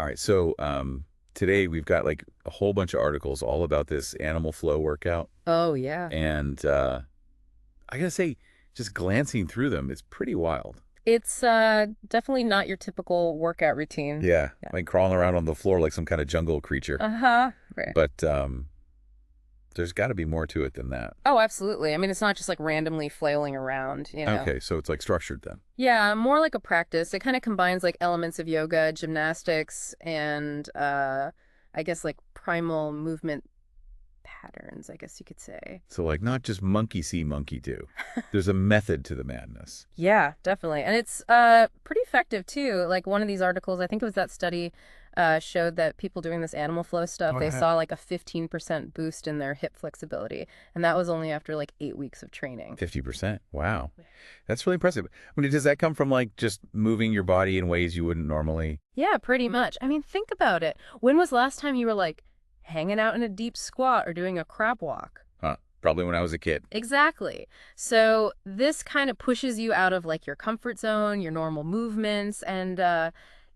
All right, so today we've got like a whole bunch of articles all about this animal flow workout, Oh, yeah. and I gotta say, just glancing through them, it's pretty wild. It's definitely not your typical workout routine. Yeah, Yeah. like crawling around on the floor like some kind of jungle creature. Uh-huh. Right. But there's got to be more to it than that. Oh, absolutely. I mean, it's not just like randomly flailing around. Okay, so it's like structured then. Yeah, more like a practice. It kind of combines like elements of yoga, gymnastics, and I guess like primal movement patterns, I guess you could say. So like not just monkey see, monkey do. There's a method to the madness. Yeah, definitely. And it's pretty effective too. Like one of these articles, I think it was that study showed that people doing this animal flow stuff, Oh, they saw like a 15% boost in their hip flexibility. And that was only after like 8 weeks of training. 50%. Wow. That's really impressive. I mean, does that come from like just moving your body in ways you wouldn't normally? Yeah, pretty much. I mean, think about it. When was the last time you were like hanging out in a deep squat or doing a crab walk? Huh. Probably when I was a kid. Exactly. So this kind of pushes you out of like your comfort zone, your normal movements, and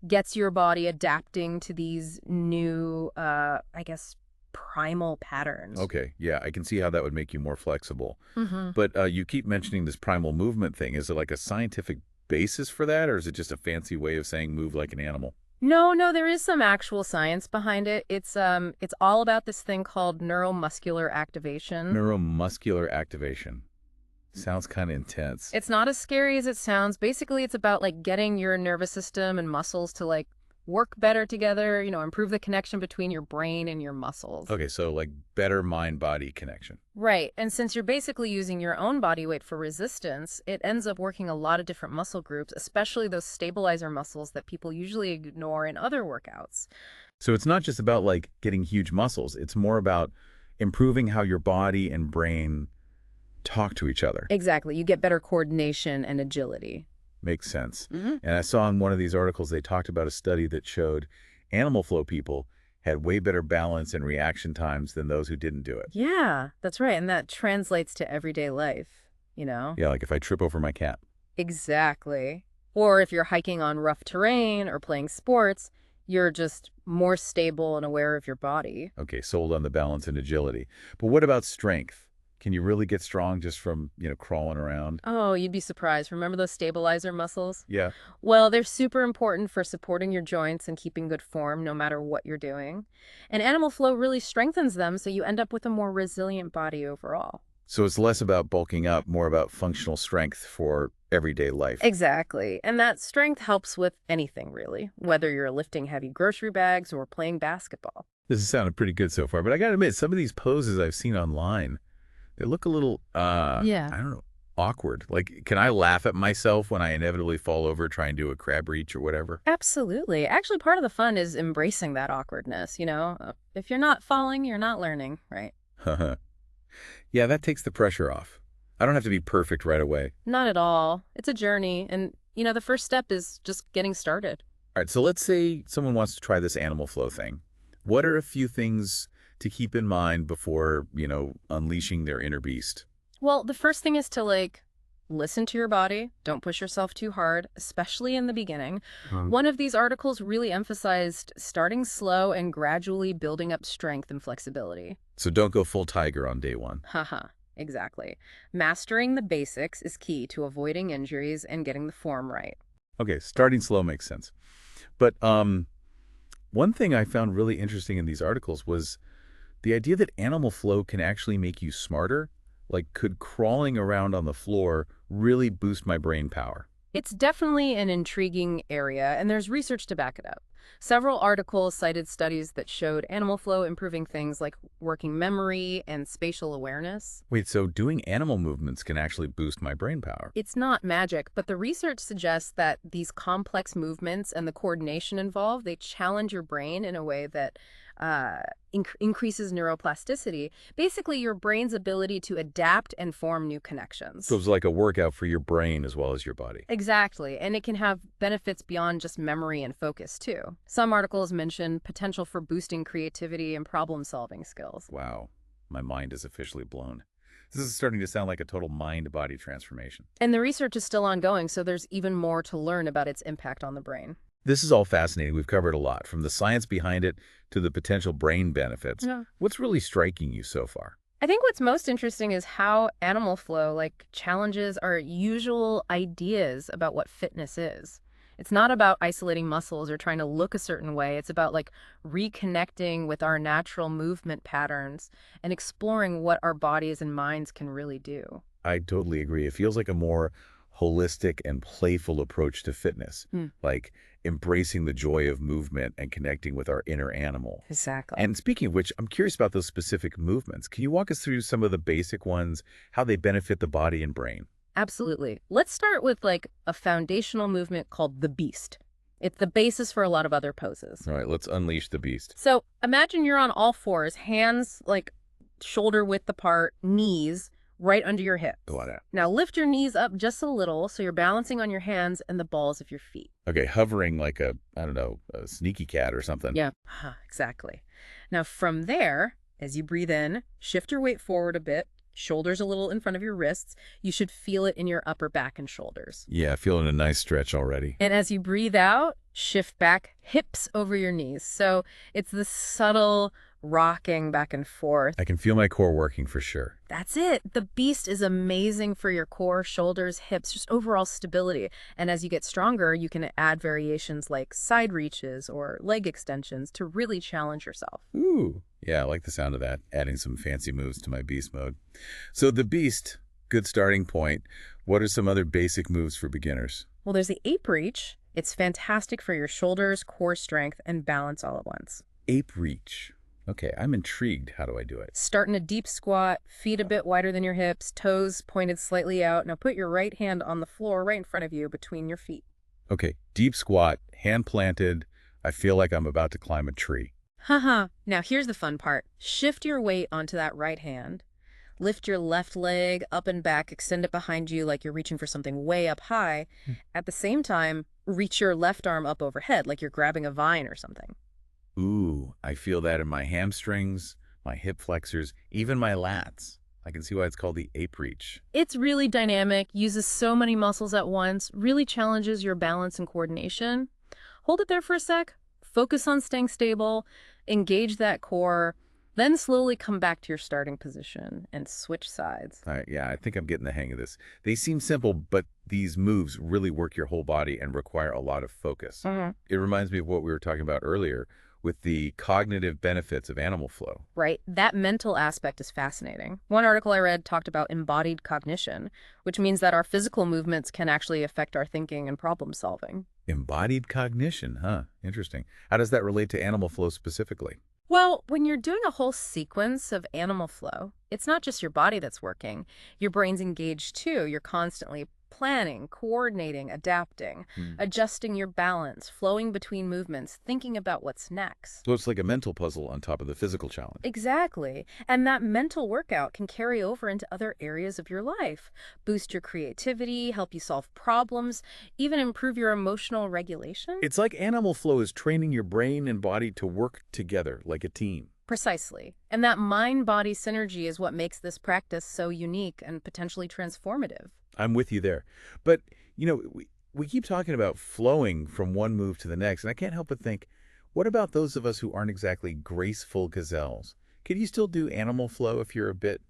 gets your body adapting to these new, I guess, primal patterns. Okay. Yeah, I can see how that would make you more flexible. Hmm. But you keep mentioning this primal movement thing. Is it like a scientific basis for that, or is it just a fancy way of saying move like an animal? No, no, there is some actual science behind it. It's all about this thing called neuromuscular activation. Neuromuscular activation. Sounds kind of intense. It's not as scary as it sounds. Basically, it's about like getting your nervous system and muscles to like work better together, improve the connection between your brain and your muscles. Okay, so like better mind-body connection. Right. And since you're basically using your own body weight for resistance, it ends up working a lot of different muscle groups, especially those stabilizer muscles that people usually ignore in other workouts. So it's not just about like getting huge muscles. It's more about improving how your body and brain talk to each other. Exactly. You get better coordination and agility. Makes sense. Hmm. And I saw in one of these articles, they talked about a study that showed animal flow people had way better balance and reaction times than those who didn't do it. Yeah, that's right. And that translates to everyday life. Yeah, like if I trip over my cat. Exactly. Or if you're hiking on rough terrain or playing sports, you're just more stable and aware of your body. Okay, sold on the balance and agility. But what about strength? Can you really get strong just from, crawling around? Oh, you'd be surprised. Remember those stabilizer muscles? Yeah. Well, they're super important for supporting your joints and keeping good form no matter what you're doing. And animal flow really strengthens them, so you end up with a more resilient body overall. So it's less about bulking up, more about functional strength for everyday life. Exactly. And that strength helps with anything, really, whether you're lifting heavy grocery bags or playing basketball. This has sounded pretty good so far, but I gotta admit, some of these poses I've seen online, they look a little, Yeah. I don't know, awkward. Like, can I laugh at myself when I inevitably fall over trying to do a crab reach or whatever? Absolutely. Actually, part of the fun is embracing that awkwardness. If you're not falling, you're not learning, right? Yeah, that takes the pressure off. I don't have to be perfect right away. Not at all. It's a journey. And the first step is just getting started. All right, so let's say someone wants to try this animal flow thing. What are a few things to keep in mind before, unleashing their inner beast? Well, the first thing is to like listen to your body. Don't push yourself too hard, especially in the beginning. One of these articles really emphasized starting slow and gradually building up strength and flexibility. So don't go full tiger on day one. Haha, exactly. Mastering the basics is key to avoiding injuries and getting the form right. Okay, starting slow makes sense. But one thing I found really interesting in these articles was the idea that animal flow can actually make you smarter. Like, could crawling around on the floor really boost my brain power? It's definitely an intriguing area, and there's research to back it up. Several articles cited studies that showed animal flow improving things like working memory and spatial awareness. Wait, so doing animal movements can actually boost my brain power? It's not magic, but the research suggests that these complex movements and the coordination involved, they challenge your brain in a way that increases neuroplasticity, basically your brain's ability to adapt and form new So connections. it's like a workout for your brain as well as your body. Exactly, and it can have benefits beyond just memory and focus, too. Some articles mention potential for boosting creativity and problem-solving skills. Wow, my mind is officially blown. This is starting to sound like a total mind-body transformation. And the research is still ongoing, so there's even more to learn about its impact on the brain. This is all fascinating. We've covered a lot, from the science behind it to the potential brain benefits. Yeah. What's really striking you so far? I think what's most interesting is how animal flow challenges our usual ideas about what fitness is. It's not about isolating muscles or trying to look a certain way. It's about reconnecting with our natural movement patterns and exploring what our bodies and minds can really do. I totally agree. It feels like a more holistic and playful approach to fitness, Hmm. like embracing the joy of movement and connecting with our inner animal. Exactly. And speaking of which, I'm curious about those specific movements. Can you walk us through some of the basic ones, how they benefit the body and brain? Absolutely. Let's start with a foundational movement called the beast. It's the basis for a lot of other poses. All right, let's unleash the beast. So imagine you're on all fours, hands shoulder width apart, knees right under your hips. Go on out. Now lift your knees up just a little so you're balancing on your hands and the balls of your feet. Okay, hovering like I don't know, a sneaky cat or something. Yeah, exactly. Now from there, as you breathe in, shift your weight forward a bit, shoulders a little in front of your wrists. You should feel it in your upper back and shoulders. Yeah, feeling a nice stretch already. And as you breathe out, shift back, hips over your knees. So it's this subtle rocking back and forth. I can feel my core working for sure. That's it. The beast is amazing for your core, shoulders, hips, just overall stability. And as you get stronger, you can add variations like side reaches or leg extensions to really challenge yourself. Ooh. Yeah, I like the sound of that, adding some fancy moves to my beast mode. So the beast, good starting point. What are some other basic moves for beginners? Well, there's the ape reach. It's fantastic for your shoulders, core strength, and balance all at once. Ape reach. Okay, I'm intrigued. How do I do it? Start in a deep squat, feet a bit wider than your hips, toes pointed slightly out. Now put your right hand on the floor right in front of you between your feet. Okay, deep squat, hand planted. I feel like I'm about to climb a tree. Haha. Now here's the fun part. Shift your weight onto that right hand. Lift your left leg up and back, extend it behind you like you're reaching for something way up high. At the same time, reach your left arm up overhead like you're grabbing a vine or something. Ooh, I feel that in my hamstrings, my hip flexors, even my lats. I can see why it's called the ape reach. It's really dynamic, uses so many muscles at once, really challenges your balance and coordination. Hold it there for a sec, focus on staying stable, engage that core, then slowly come back to your starting position and switch sides. All right, yeah, I think I'm getting the hang of this. They seem simple, but these moves really work your whole body and require a lot of focus. It reminds me of what we were talking about earlier with the cognitive benefits of animal flow. Right? That mental aspect is fascinating. One article I read talked about embodied cognition, which means that our physical movements can actually affect our thinking and problem solving. Embodied cognition, huh? Interesting. How does that relate to animal flow specifically? Well, when you're doing a whole sequence of animal flow, it's not just your body that's working. Your brain's engaged too. You're constantly planning, coordinating, adapting, adjusting your balance, flowing between movements, thinking about what's next. So it's like a mental puzzle on top of the physical challenge. Exactly. And that mental workout can carry over into other areas of your life, boost your creativity, help you solve problems, even improve your emotional regulation. It's like animal flow is training your brain and body to work together like a team. Precisely. And that mind-body synergy is what makes this practice so unique and potentially transformative. I'm with you there. But, we keep talking about flowing from one move to the next, and I can't help but think, what about those of us who aren't exactly graceful gazelles? Can you still do animal flow if you're a bit,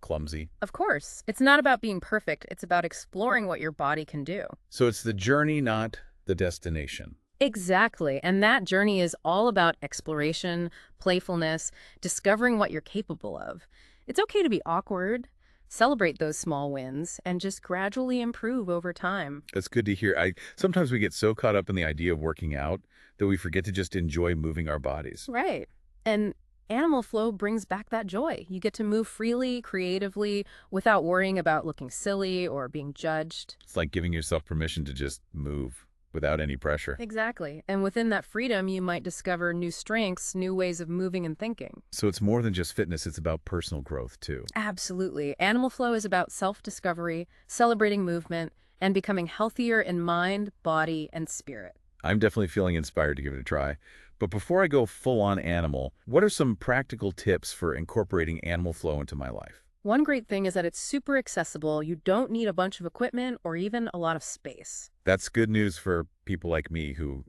clumsy? Of course. It's not about being perfect. It's about exploring what your body can do. So it's the journey, not the destination. Exactly. And that journey is all about exploration, playfulness, discovering what you're capable of. It's okay to be awkward. Celebrate those small wins and just gradually improve over time. That's good to hear. Sometimes we get so caught up in the idea of working out that we forget to just enjoy moving our bodies. Right. And animal flow brings back that joy. You get to move freely, creatively, without worrying about looking silly or being judged. It's like giving yourself permission to just move without any pressure. Exactly. And within that freedom, you might discover new strengths, new ways of moving and thinking. So it's more than just fitness, it's about personal growth too. Absolutely. Animal flow is about self-discovery, celebrating movement, and becoming healthier in mind, body, and spirit. I'm definitely feeling inspired to give it a try. But before I go full on animal, what are some practical tips for incorporating animal flow into my life? One great thing is that it's super accessible. You don't need a bunch of equipment or even a lot of space. That's good news for people like me who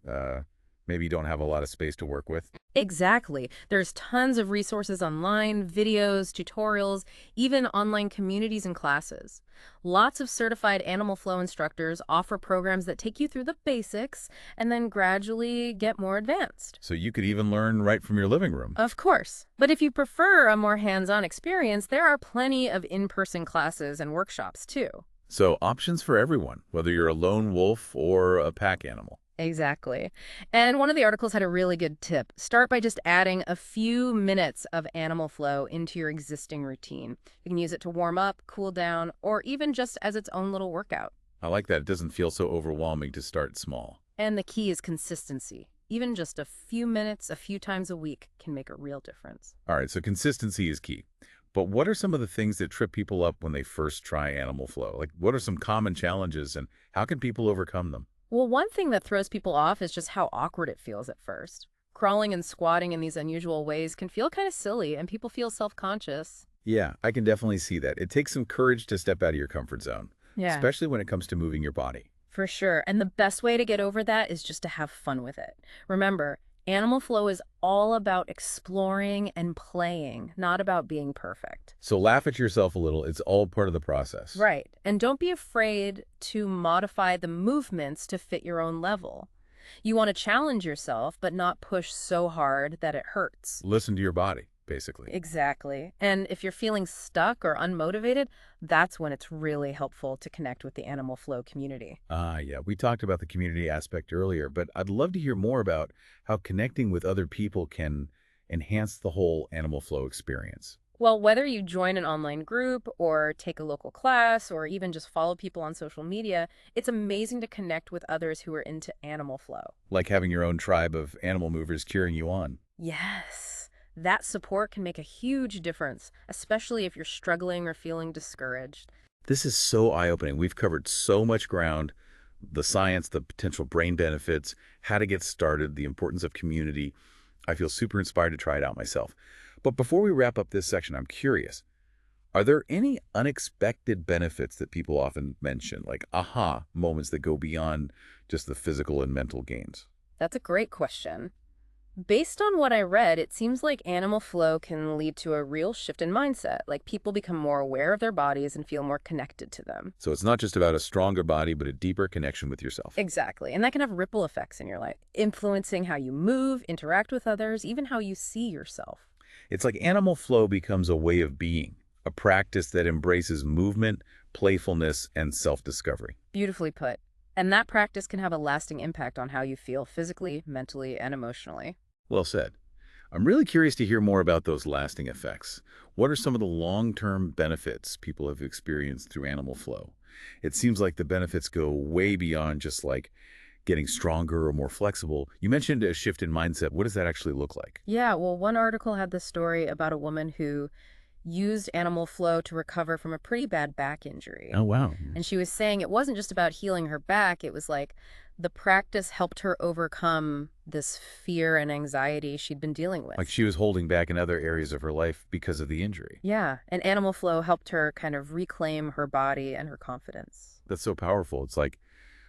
maybe don't have a lot of space to work with. Exactly. There's tons of resources online, videos, tutorials, even online communities and classes. Lots of certified animal flow instructors offer programs that take you through the basics and then gradually get more advanced. So you could even learn right from your living room. Of course. But if you prefer a more hands-on experience, there are plenty of in-person classes and workshops too. So options for everyone, whether you're a lone wolf or a pack animal. Exactly. And one of the articles had a really good tip. Start by just adding a few minutes of animal flow into your existing routine. You can use it to warm up, cool down, or even just as its own little workout. I like that. It doesn't feel so overwhelming to start small. And the key is consistency. Even just a few minutes, a few times a week can make a real difference. All right, so consistency is key. But what are some of the things that trip people up when they first try animal flow? Like, what are some common challenges and how can people overcome them? Well, one thing that throws people off is just how awkward it feels at first. Crawling and squatting in these unusual ways can feel kind of silly, and people feel self-conscious. Yeah, I can definitely see that. It takes some courage to step out of your comfort zone, Yeah. especially when it comes to moving your body. For sure. And the best way to get over that is just to have fun with it. Remember, animal flow is all about exploring and playing, not about being perfect. So laugh at yourself a little. It's all part of the process. Right. And don't be afraid to modify the movements to fit your own level. You want to challenge yourself, but not push so hard that it hurts. Listen to your body, basically. Exactly. And if you're feeling stuck or unmotivated, that's when it's really helpful to connect with the animal flow community. Yeah, we talked about the community aspect earlier, but I'd love to hear more about how connecting with other people can enhance the whole animal flow experience. Well, whether you join an online group or take a local class or even just follow people on social media, it's amazing to connect with others who are into animal flow. Like having your own tribe of animal movers cheering you on. Yes, that support can make a huge difference, especially if you're struggling or feeling discouraged. This is so eye-opening. We've covered so much ground, the science, the potential brain benefits, how to get started, the importance of community. I feel super inspired to try it out myself. But before we wrap up this section, I'm curious, are there any unexpected benefits that people often mention, like aha moments that go beyond just the physical and mental gains? That's a great question. Based on what I read, it seems like animal flow can lead to a real shift in mindset. Like people become more aware of their bodies and feel more connected to them. So it's not just about a stronger body, but a deeper connection with yourself. Exactly. And that can have ripple effects in your life, influencing how you move, interact with others, even how you see yourself. It's like animal flow becomes a way of being, a practice that embraces movement, playfulness, and self-discovery. Beautifully put. And that practice can have a lasting impact on how you feel physically, mentally, and emotionally. Well said. I'm really curious to hear more about those lasting effects. What are some of the long-term benefits people have experienced through animal flow? It seems like the benefits go way beyond just like getting stronger or more flexible. You mentioned a shift in mindset. What does that actually look like? Yeah, well, one article had this story about a woman who used animal flow to recover from a pretty bad back injury. Oh, wow. And she was saying it wasn't just about healing her back, it was like the practice helped her overcome this fear and anxiety she'd been dealing with. Like she was holding back in other areas of her life because of the injury. Yeah, and animal flow helped her kind of reclaim her body and her confidence. That's so powerful. It's like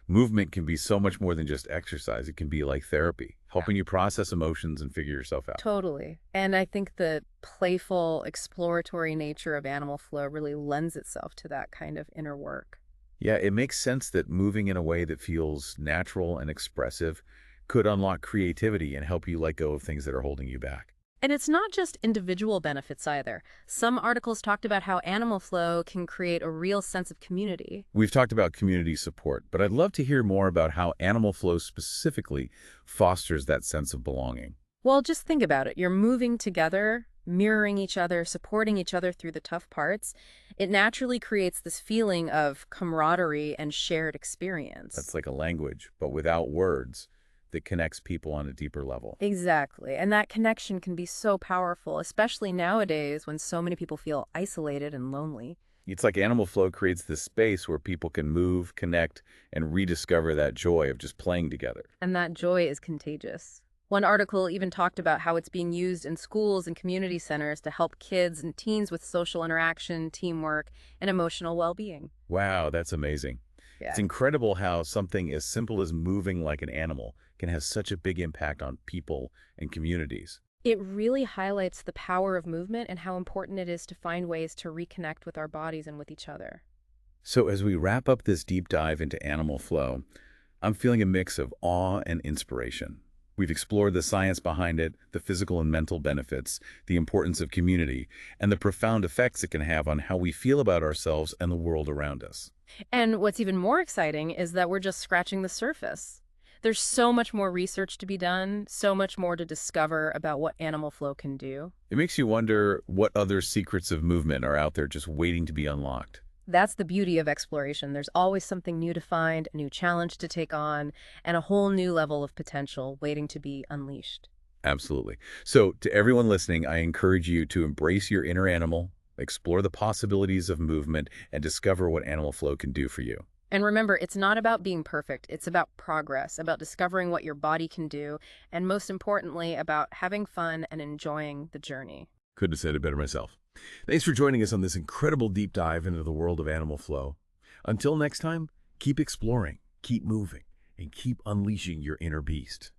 movement can be so much more than just exercise. It can be like therapy, helping you process emotions and figure yourself out. Totally. And I think the playful, exploratory nature of animal flow really lends itself to that kind of inner work. Yeah, it makes sense that moving in a way that feels natural and expressive could unlock creativity and help you let go of things that are holding you back. And it's not just individual benefits either. Some articles talked about how animal flow can create a real sense of community. We've talked about community support, but I'd love to hear more about how animal flow specifically fosters that sense of belonging. Well, just think about it. You're moving together, mirroring each other, supporting each other through the tough parts. It naturally creates this feeling of camaraderie and shared experience. That's like a language, but without words, that connects people on a deeper level. Exactly. And that connection can be so powerful, especially nowadays when so many people feel isolated and lonely. It's like animal flow creates this space where people can move, connect, and rediscover that joy of just playing together. And that joy is contagious. One article even talked about how it's being used in schools and community centers to help kids and teens with social interaction, teamwork, and emotional well-being. Wow, that's amazing. It's Yeah. incredible how something as simple as moving like an animal can have such a big impact on people and communities. It really highlights the power of movement and how important it is to find ways to reconnect with our bodies and with each other. So as we wrap up this deep dive into animal flow, I'm feeling a mix of awe and inspiration. We've explored the science behind it, the physical and mental benefits, the importance of community, and the profound effects it can have on how we feel about ourselves and the world around us. And what's even more exciting is that we're just scratching the surface. There's so much more research to be done, so much more to discover about what animal flow can do. It makes you wonder what other secrets of movement are out there just waiting to be unlocked. That's the beauty of exploration. There's always something new to find, a new challenge to take on, and a whole new level of potential waiting to be unleashed. Absolutely. So to everyone listening, I encourage you to embrace your inner animal, explore the possibilities of movement, and discover what animal flow can do for you. And remember, it's not about being perfect. It's about progress, about discovering what your body can do, and most importantly, about having fun and enjoying the journey. Couldn't have said it better myself. Thanks for joining us on this incredible deep dive into the world of animal flow. Until next time, keep exploring, keep moving, and keep unleashing your inner beast.